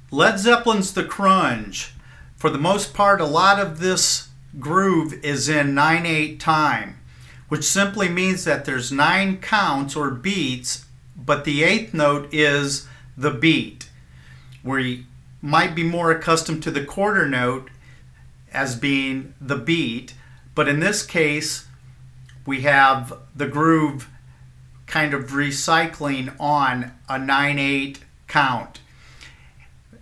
Led Zeppelin's The Crunge. For the most part, a lot of this groove is in 9/8 time, which simply means that there's 9 counts or beats, but the 8th note is the beat. We might be more accustomed to the quarter note as being the beat, but in this case, we have the groove kind of recycling on a 9/8 count.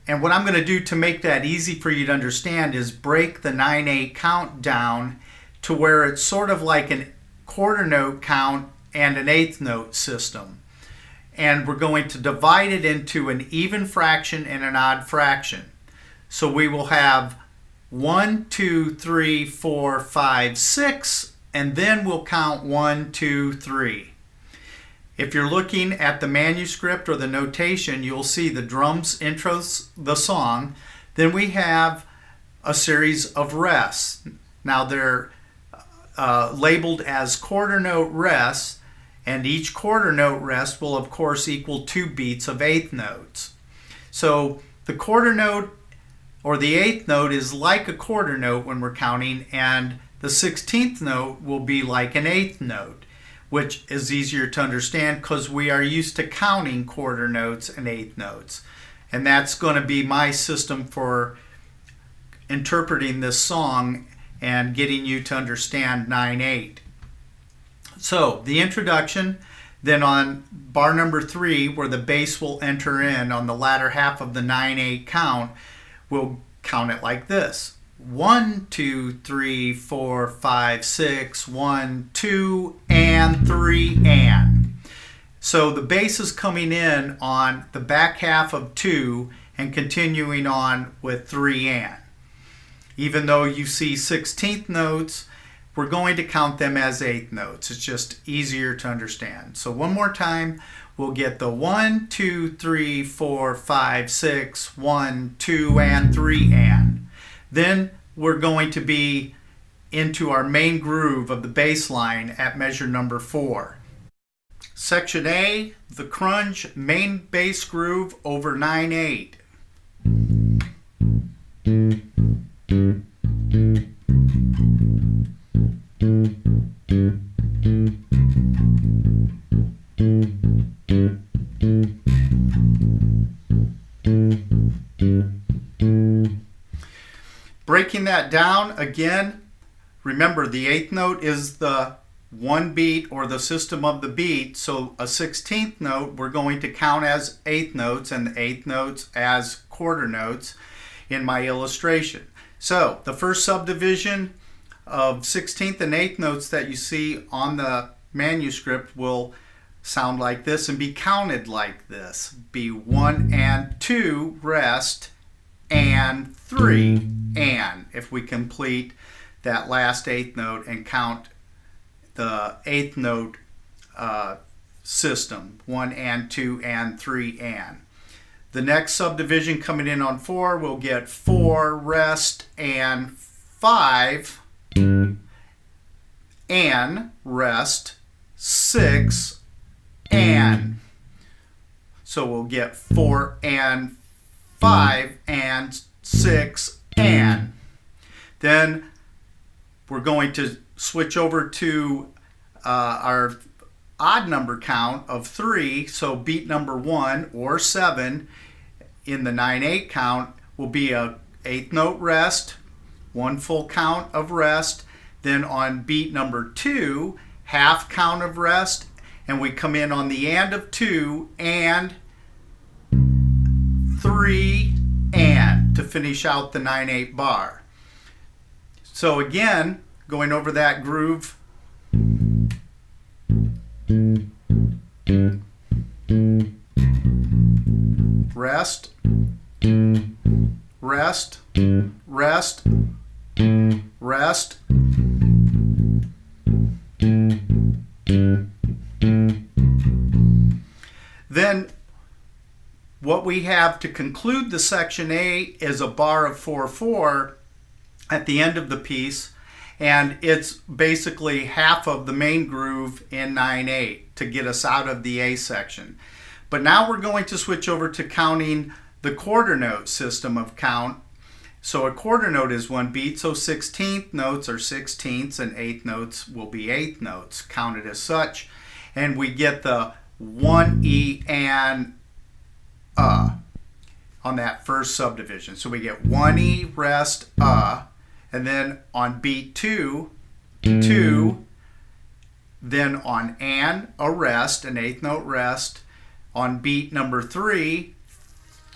And what I'm going to do to make that easy for you to understand is break the 9/8 count down to where it's sort of like a quarter note count and an 8th note system. And we're going to divide it into an even fraction and an odd fraction. So we will have 1, 2, 3, 4, 5, 6, and then we'll count 1, 2, 3. If you're looking at the manuscript or the notation, you'll see the drums intros the song. Then we have a series of rests. Now they're labeled as quarter note rests, and each quarter note rest will of course equal 2 beats of 8th notes. So the quarter note or the 8th note is like a quarter note when we're counting, and the 16th note will be like an 8th note, which is easier to understand because we are used to counting quarter notes and 8th notes. And that's going to be my system for interpreting this song and getting you to understand 9/8. So the introduction, then on bar number 3, where the bass will enter in on the latter half of the 9/8 count, we'll count it like this. 1, 2, 3, 4, 5, 6, 1, 2, and 3, and. So the bass is coming in on the back half of 2 and continuing on with 3, and. Even though you see 16th notes, we're going to count them as 8th notes. It's just easier to understand. So one more time, we'll get the 1, 2, 3, 4, 5, 6, 1, 2, and 3, and. Then we're going to be into our main groove of the bass line at measure number 4. Section A, the Crunge main bass groove over 9/8. Breaking that down again, remember the 8th note is the 1 beat or the system of the beat, so a 16th note we're going to count as 8th notes and the 8th notes as quarter notes in my illustration. So the first subdivision of 16th and 8th notes that you see on the manuscript will sound like this and be counted like this. Be 1 and 2 rest, and 3, and, if we complete that last 8th note and count the 8th note system, 1 and 2 and 3 and. The next subdivision coming in on 4, we'll get 4 rest and 5 and rest, 6 and. So we'll get 4 and 5 and 6 and. Then we're going to switch over to our odd number count of 3. So beat number 1 or 7 in the 9/8 count will be a 8th note rest, 1 full count of rest. Then on beat number 2, half count of rest, and we come in on the and of 2 and 3 and to finish out the 9/8 bar. So again, going over that groove. Rest, rest, rest, rest. Then what we have to conclude the section A is a bar of 4/4 at the end of the piece, and it's basically half of the main groove in 9/8 to get us out of the A section. But now we're going to switch over to counting the quarter note system of count. So a quarter note is 1 beat, so 16th notes are 16ths and 8th notes will be 8th notes, counted as such. And we get the 1E and on that first subdivision. So we get 1E, rest, and then on beat 2, 2, then on a rest, an 8th note rest. On beat number 3,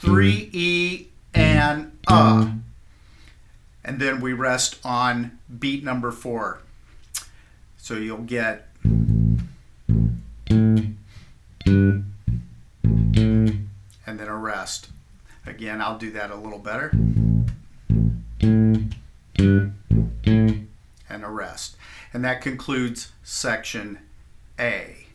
3E and and then we rest on beat number 4. So you'll get and then a rest. Again, I'll do that a little better. And a rest. And that concludes section A.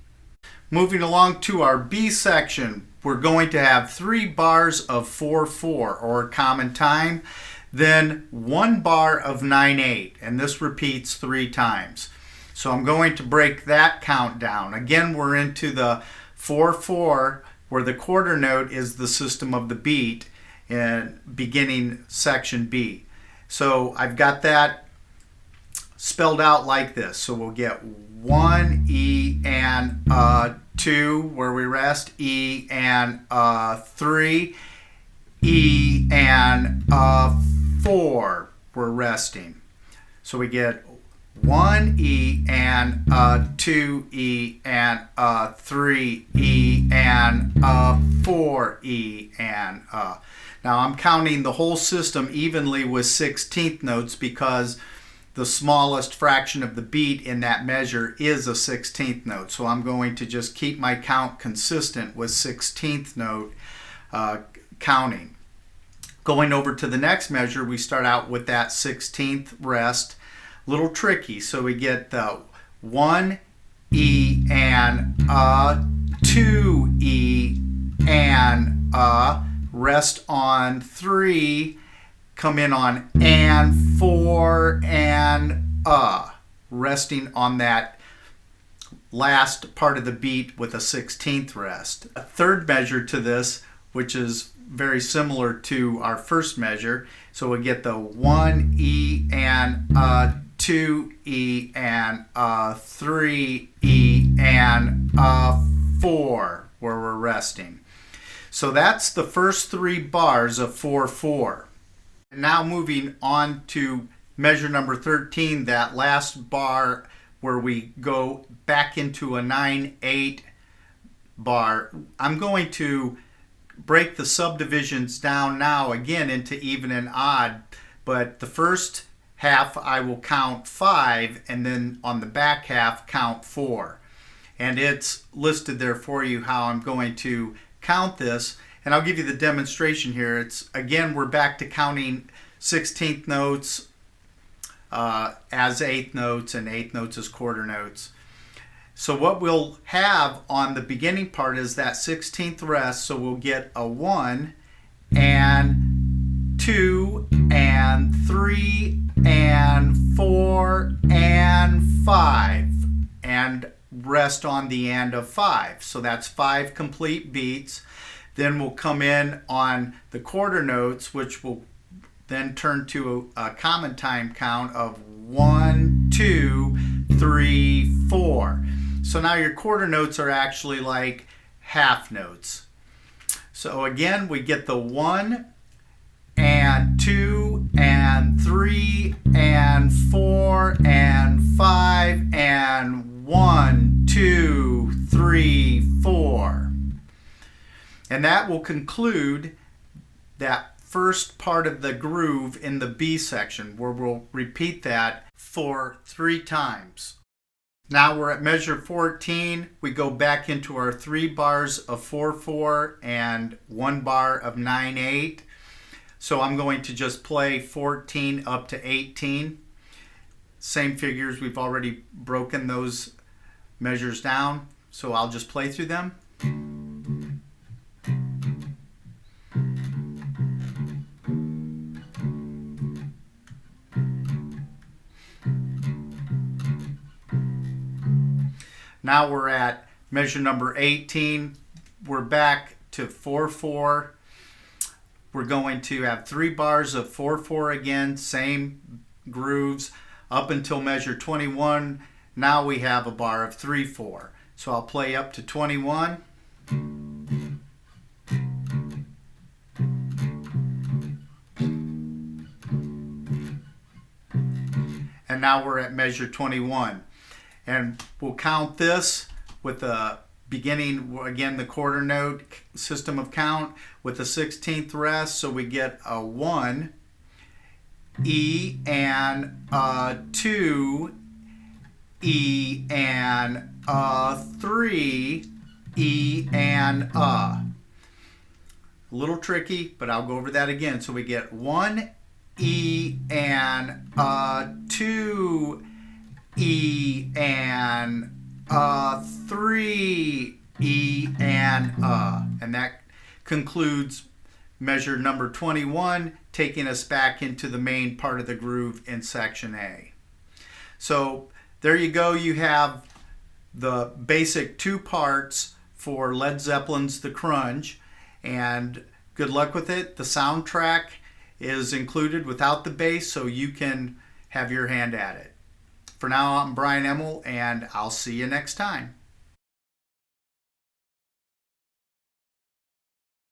Moving along to our B section, we're going to have 3 bars of 4/4 or common time, then 1 bar of 9/8, and this repeats 3 times. So I'm going to break that count down. Again, we're into the 4/4 where the quarter note is the system of the beat in beginning section B. So I've got that spelled out like this. So we'll get 1 E and 2 where we rest, E and 3, E and 4 we're resting. So we get 1 E and 2 E and 3 E and 4 E and Now I'm counting the whole system evenly with 16th notes because the smallest fraction of the beat in that measure is a 16th note. So I'm going to just keep my count consistent with 16th note counting. Going over to the next measure, we start out with that 16th rest. Little tricky, so we get the 1 E and 2 E and rest on 3, come in on and 4 and resting on that last part of the beat with a 16th rest. A third measure to this, which is very similar to our first measure, so we get the 1 E and 2 E and 3 E and 4 where we're resting. So that's the first 3 bars of 4/4. And now moving on to measure number 13, that last bar where we go back into a 9/8 bar. I'm going to break the subdivisions down now again into even and odd, but the first half I will count 5 and then on the back half count 4. And it's listed there for you how I'm going to count this, and I'll give you the demonstration here. It's again, we're back to counting 16th notes as 8th notes and 8th notes as quarter notes. So what we'll have on the beginning part is that 16th rest, so we'll get a 1 and 2 and 3 and 4 and 5 and rest on the end of 5. So that's 5 complete beats. Then we'll come in on the quarter notes, which will then turn to a common time count of 1, 2, 3, 4. So now your quarter notes are actually like half notes. So again, we get the 1 and 2 and 3 and 4 and 5 and 1, 2, 3, 4. And that will conclude that first part of the groove in the B section, where we'll repeat that for 3 times. Now we're at measure 14. We go back into our 3 bars of 4/4 and 1 bar of 9/8. So I'm going to just play 14 up to 18. Same figures, we've already broken those measures down. So I'll just play through them. Now we're at measure number 18. We're back to 4/4, we're going to have 3 bars of 4/4 again, same grooves up until measure 21. Now we have a bar of 3/4. So I'll play up to 21. And now we're at measure 21. And we'll count this with the beginning, again, the quarter note system of count with the 16th rest. So we get a 1, E, and a 2, E, and a 3, E, and a. A little tricky, but I'll go over that again. So we get 1, E, and a 2, E, and a 3, E, and a. And that concludes measure number 21, taking us back into the main part of the groove in section A. So there you go. You have the basic 2 parts for Led Zeppelin's The Crunge, and good luck with it. The soundtrack is included without the bass, so you can have your hand at it. For now, I'm Brian Emmel, and I'll see you next time.